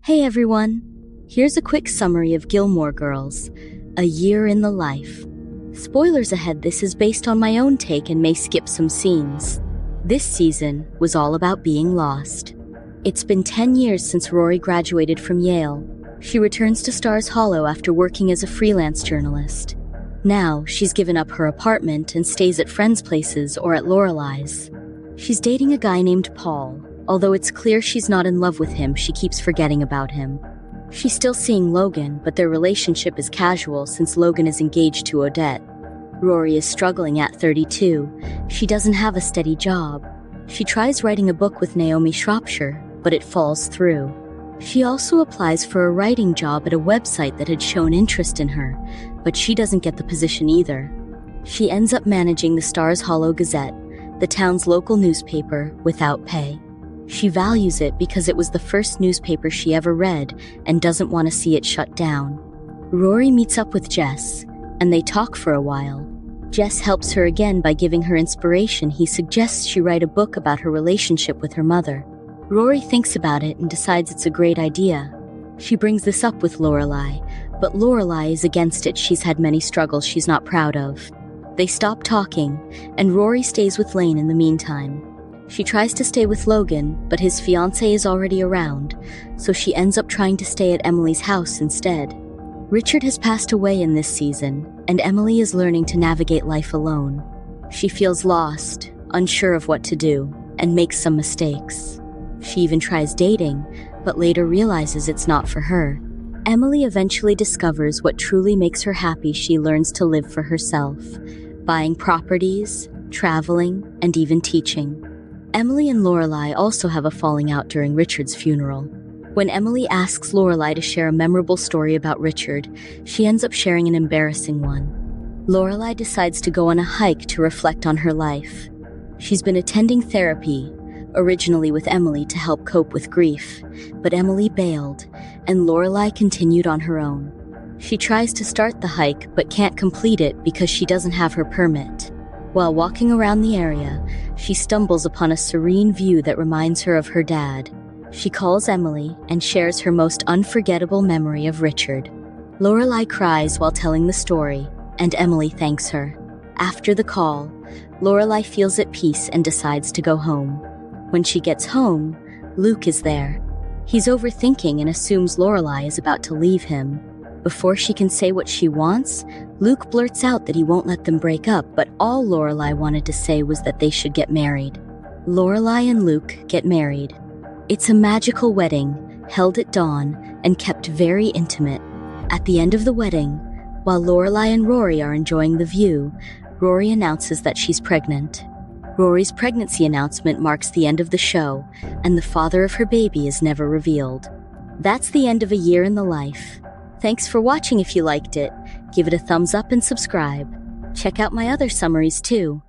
Hey everyone! Here's a quick summary of Gilmore Girls, A Year in the Life. Spoilers ahead, this is based on my own take and may skip some scenes. This season was all about being lost. It's been 10 years since Rory graduated from Yale. She returns to Stars Hollow after working as a freelance journalist. Now, she's given up her apartment and stays at friends' places or at Lorelai's. She's dating a guy named Paul. Although it's clear she's not in love with him, she keeps forgetting about him. She's still seeing Logan, but their relationship is casual since Logan is engaged to Odette. Rory is struggling at 32. She doesn't have a steady job. She tries writing a book with Naomi Shropshire, but it falls through. She also applies for a writing job at a website that had shown interest in her, but she doesn't get the position either. She ends up managing the Stars Hollow Gazette, the town's local newspaper, without pay. She values it because it was the first newspaper she ever read and doesn't want to see it shut down. Rory meets up with Jess, and they talk for a while. Jess helps her again by giving her inspiration. He suggests she write a book about her relationship with her mother. Rory thinks about it and decides it's a great idea. She brings this up with Lorelai, but Lorelai is against it. She's had many struggles she's not proud of. They stop talking, and Rory stays with Lane in the meantime. She tries to stay with Logan, but his fiancé is already around, so she ends up trying to stay at Emily's house instead. Richard has passed away in this season, and Emily is learning to navigate life alone. She feels lost, unsure of what to do, and makes some mistakes. She even tries dating, but later realizes it's not for her. Emily eventually discovers what truly makes her happy. She learns to live for herself, buying properties, traveling, and even teaching. Emily and Lorelai also have a falling out during Richard's funeral. When Emily asks Lorelai to share a memorable story about Richard, she ends up sharing an embarrassing one. Lorelai decides to go on a hike to reflect on her life. She's been attending therapy, originally with Emily to help cope with grief, but Emily bailed, and Lorelai continued on her own. She tries to start the hike but can't complete it because she doesn't have her permit. While walking around the area, she stumbles upon a serene view that reminds her of her dad. She calls Emily and shares her most unforgettable memory of Richard. Lorelai cries while telling the story, and Emily thanks her. After the call, Lorelai feels at peace and decides to go home. When she gets home, Luke is there. He's overthinking and assumes Lorelai is about to leave him. Before she can say what she wants, Luke blurts out that he won't let them break up, but all Lorelai wanted to say was that they should get married. Lorelai and Luke get married. It's a magical wedding, held at dawn, and kept very intimate. At the end of the wedding, while Lorelai and Rory are enjoying the view, Rory announces that she's pregnant. Rory's pregnancy announcement marks the end of the show, and the father of her baby is never revealed. That's the end of A Year in the Life. Thanks for watching. If you liked it, give it a thumbs up and subscribe. Check out my other summaries too.